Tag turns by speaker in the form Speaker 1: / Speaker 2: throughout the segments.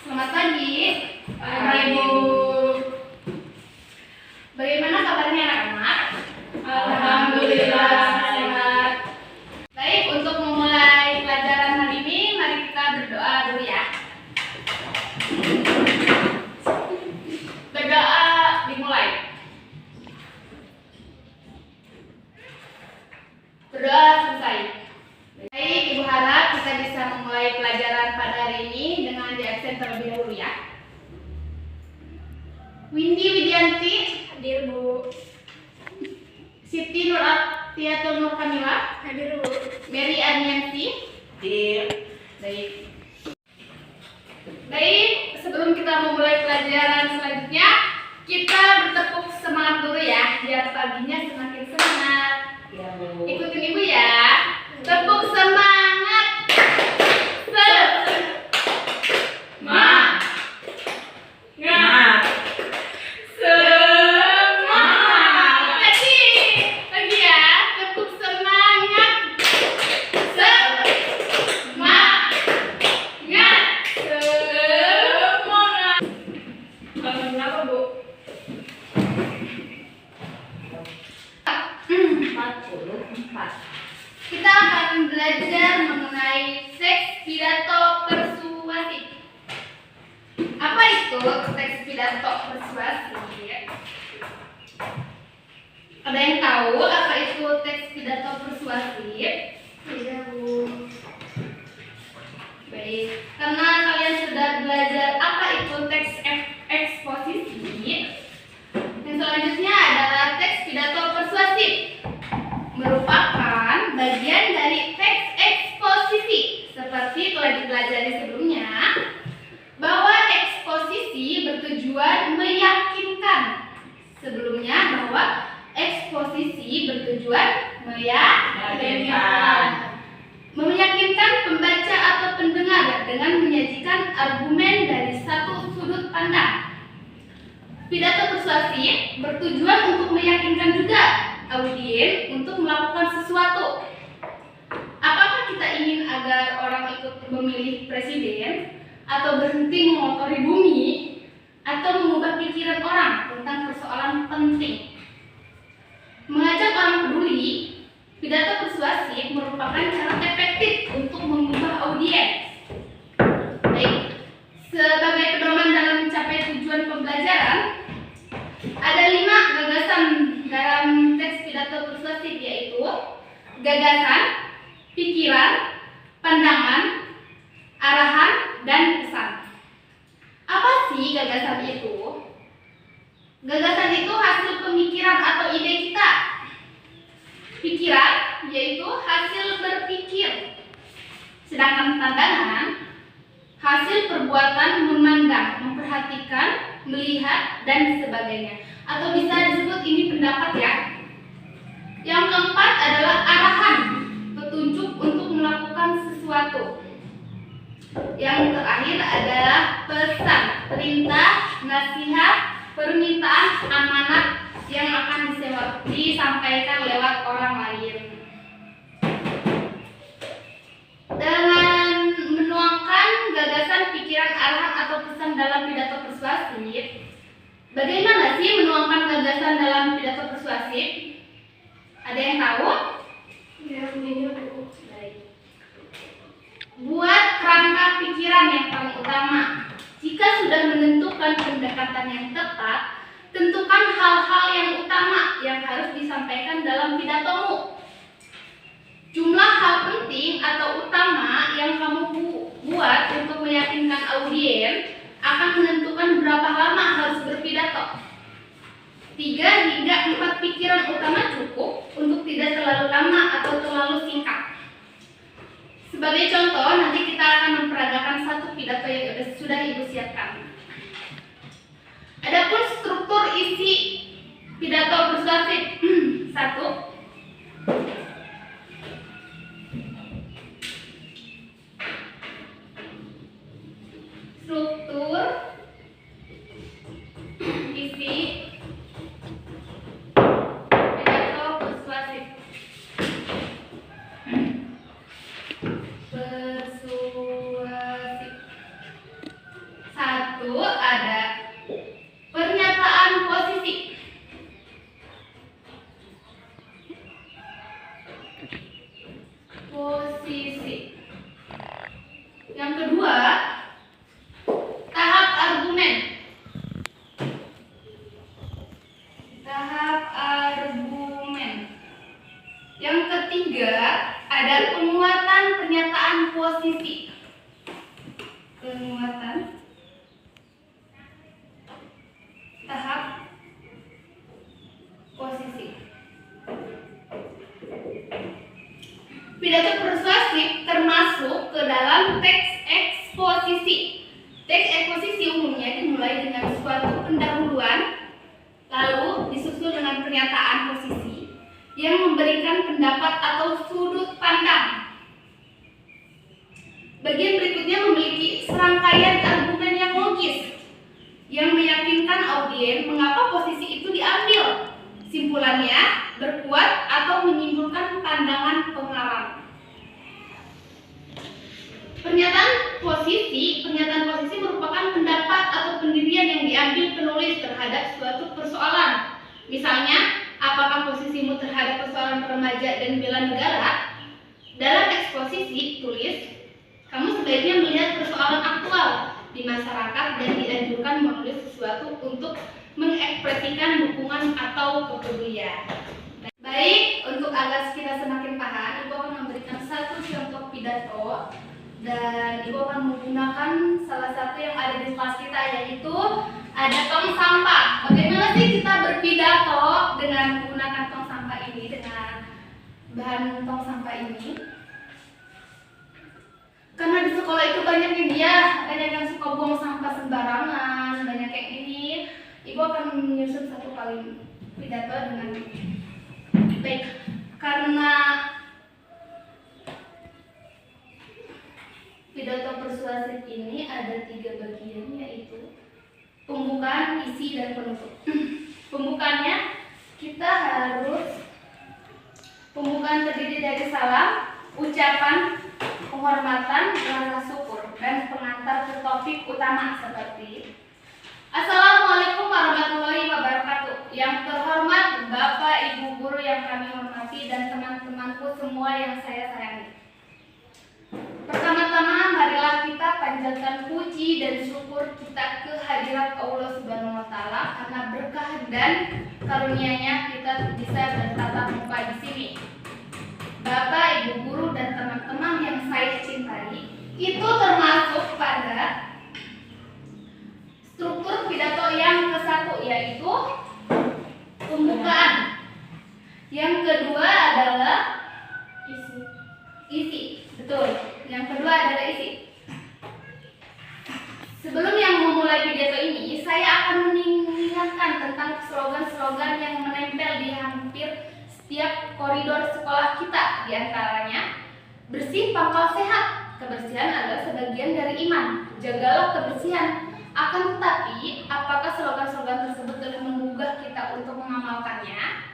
Speaker 1: Selamat pagi, Ibu. Bagaimana kabarnya anak-anak?
Speaker 2: Alhamdulillah sehat.
Speaker 1: Baik, untuk memulai pelajaran hari ini, mari kita berdoa dulu ya. Berdoa dimulai. Berdoa selesai. Baik, Ibu harap kita bisa memulai pelajaran pada hari ini dengan di absen terlebih dahulu ya. Windy Widianti,
Speaker 2: Hadir, Bu.
Speaker 1: Siti Nur Atiatul Nur Kamila,
Speaker 2: Hadir, Bu.
Speaker 1: Mary Anianti.
Speaker 2: Hadir.
Speaker 1: Baik. Baik, sebelum kita memulai pelajaran selanjutnya, kita bertepuk semangat dulu ya, biar paginya semakin semangat.
Speaker 2: Ya, Bu.
Speaker 1: Ikutin Ibu ya. Tepuk semangat.
Speaker 2: Ma. Ngat.
Speaker 1: Semangat. Lagi ya, tepuk semangat. Semangat.
Speaker 2: Semangat. Halaman berapa, Bu? 44.
Speaker 1: Kita akan belajar mengenai teks pidato persuasif. Apa itu teks pidato persuasif? Ada yang tahu apa itu teks pidato persuasif?
Speaker 2: Iya, Bu.
Speaker 1: Baik, karena kalian sudah belajar apa itu teks eksposisi, yang selanjutnya adalah teks pidato persuasif. Merupakan bagian dari teks eksposisi. Seperti telah dipelajari sebelumnya, bahwa eksposisi bertujuan meyakinkan. Sebelumnya bahwa eksposisi bertujuan meyakinkan pembaca atau pendengar dengan menyajikan argumen dari satu sudut pandang. Pidato persuasif bertujuan untuk meyakinkan juga audien untuk melakukan sesuatu. Apakah kita ingin agar orang ikut memilih presiden, atau berhenti mengotori bumi, atau mengubah pikiran orang tentang persoalan penting? Mengajak orang peduli, pidato persuasif merupakan cara efektif untuk mengubah audiens. Baik, sebagai pedoman dalam mencapai tujuan pembelajaran, ada 5 gagasan dalam teks pidato persuasif, yaitu gagasan, pikiran, pandangan, arahan, dan pesan. Apa sih gagasan itu? Gagasan itu hasil pemikiran atau ide kita. Pikiran yaitu hasil berpikir. Sedangkan pandangan hasil perbuatan memandang, memperhatikan, melihat, dan sebagainya. Atau bisa disebut ini pendapat ya. Yang keempat adalah arahan, petunjuk untuk melakukan sesuatu. Yang terakhir adalah pesan, perintah, nasihat, permintaan, amanat yang akan disampaikan lewat orang lain. Dengan menuangkan gagasan, pikiran, arahan, atau pesan dalam pidato persuasif, bagaimana sih menuangkan gagasan dalam pidato persuasif? Ada yang tahu?
Speaker 2: Ya, Bu.
Speaker 1: Baik. Buat kerangka pikiran yang paling utama. Jika sudah menentukan pendekatan yang tepat, tentukan hal-hal yang utama yang harus disampaikan dalam pidatomu. Jumlah hal penting atau utama yang kamu buat untuk meyakinkan audien akan menentukan berapa lama harus berpidato. 3 hingga 4 pikiran utama cukup untuk tidak terlalu lama atau terlalu singkat. Sebagai contoh, nanti kita akan memperagakan satu pidato yang sudah Ibu siapkan. Adapun struktur isi pidato persuasif. 1. Struktur isi pidato persuasif. Pidato persuasif termasuk ke dalam teks eksposisi. Teks eksposisi umumnya dimulai dengan suatu pendahuluan, lalu disusul dengan pernyataan posisi yang memberikan pendapat atau sudut pandang. Bagian berikutnya memiliki serangkaian argumen yang logis yang meyakinkan audien mengapa posisi itu diambil. Simpulannya berkuat atau menyimpulkan pandangan pengarang. Pernyataan posisi merupakan pendapat atau pendirian yang diambil penulis terhadap suatu persoalan. Misalnya, apakah posisimu terhadap persoalan remaja dan bela negara? Dalam eksposisi tulis, kamu sebaiknya melihat persoalan aktual di masyarakat dan dianjurkan menulis sesuatu untuk mengekspresikan dukungan atau kepedulian. Baik, untuk agar kita semakin paham, Ibu akan memberikan satu contoh pidato dan Ibu akan menggunakan salah satu yang ada di kelas kita, yaitu ada tong sampah. Bagaimana sih kita berpidato dengan menggunakan tong sampah ini, dengan bahan tong sampah ini? Karena di sekolah itu banyak yang suka buang sampah sembarangan, banyak kayak gini. Ibu akan menyusun satu kali pidato dengan baik. Karena pidato persuasif ini ada 3 bagian, yaitu pembukaan, isi, dan penutup. Pembukaannya pembukaan terdiri dari salam, ucapan, penghormatan, rasa syukur, dan pengantar ke topik utama seperti Assalamualaikum warahmatullahi wabarakatuh. Yang terhormat Bapak Ibu guru yang kami hormati dan teman-temanku semua yang saya sayangi. Pertama-tama marilah kita panjatkan puji dan syukur kita ke hadirat Allah Subhanahu wa taala karena berkah dan karunia-Nya kita bisa bertatap muka di sini. Bapak, Ibu guru dan teman-teman yang saya cintai, itu termasuk pada struktur pidato yang ke-1, yaitu pembukaan. Yang kedua adalah isi. Betul. Yang kedua adalah isi. Sebelum yang memulai pidato ini, saya akan mengingatkan tentang slogan-slogan yang menempel di hampir setiap koridor sekolah kita. Di antaranya, bersih pangkal sehat. Kebersihan adalah sebagian dari iman. Jagalah kebersihan. Akan tetapi, apakah slogan-slogan tersebut telah menggugah kita untuk mengamalkannya?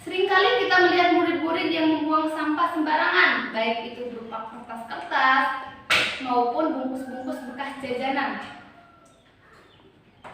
Speaker 1: Seringkali kita melihat murid-murid yang membuang sampah sembarangan, baik itu berupa kertas-kertas maupun bungkus-bungkus bekas jajanan.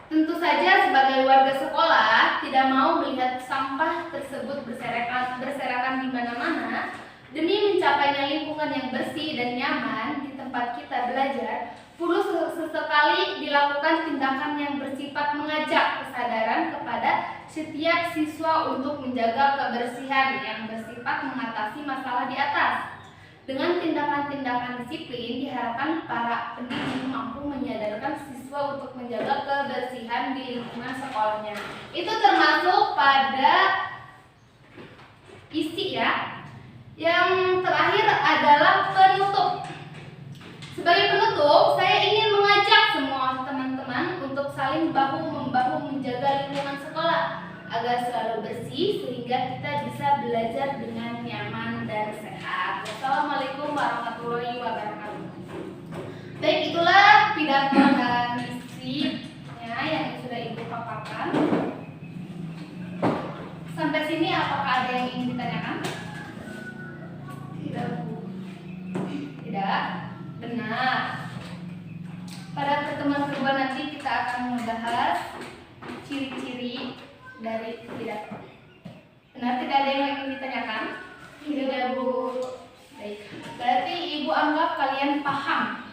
Speaker 1: Tentu saja sebagai warga sekolah tidak mau melihat sampah tersebut berserakan di mana-mana. Demi mencapainya lingkungan yang bersih dan nyaman di tempat kita belajar, perlu sesekali dilakukan tindakan yang bersifat mengajak kesadaran kepada setiap siswa untuk menjaga kebersihan yang bersifat mengatasi masalah di atas. Dengan tindakan-tindakan disiplin, diharapkan para pendidik mampu menyadarkan siswa untuk menjaga kebersihan di lingkungan sekolahnya. Itu termasuk pada isi ya. Yang terakhir adalah penutup. Sebagai penutup, saya ingin mengajak semua teman-teman untuk saling bahu-membahu menjaga lingkungan sekolah agar selalu bersih sehingga kita bisa belajar dengan nyaman dan sehat. Wassalamualaikum warahmatullahi wabarakatuh. Baik, itulah pidato dan isinya yang sudah Ibu paparkan. Sampai sini apakah ada yang ingin ditanyakan? Tidak? Benar. Pada pertemuan kedua nanti kita akan membahas ciri-ciri dari pidato. Benar, tidak ada yang ingin ditanyakan? Tidak, Bu. Baik. Berarti Ibu anggap kalian paham.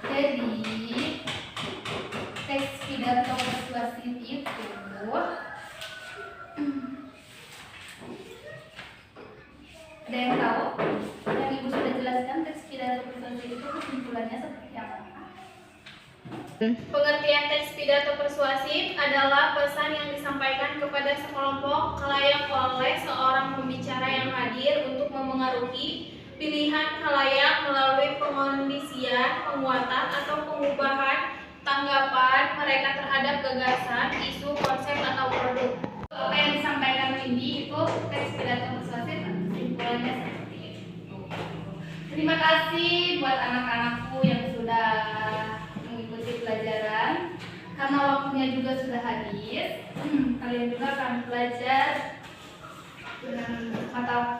Speaker 1: Jadi teks pidato persuasif itu ada yang tahu? Yang Ibu sudah jelaskan teks pidato persuasif itu kesimpulannya seperti apa?
Speaker 3: Pengertian teks pidato persuasif adalah pesan yang disampaikan kepada sekelompok khalayak oleh seorang pembicara yang hadir untuk memengaruhi pilihan khalayak melalui pengondisian, penguatan, atau pengubahan tanggapan mereka terhadap gagasan, isu, konsep, atau produk.
Speaker 1: Apa yang disampaikan Windy itu teks pidato persuasif, kesimpulannya seperti itu. Terima kasih buat anak-anakku yang sudah mengikuti pelajaran. Karena waktunya juga sudah habis, kalian juga akan belajar dengan mata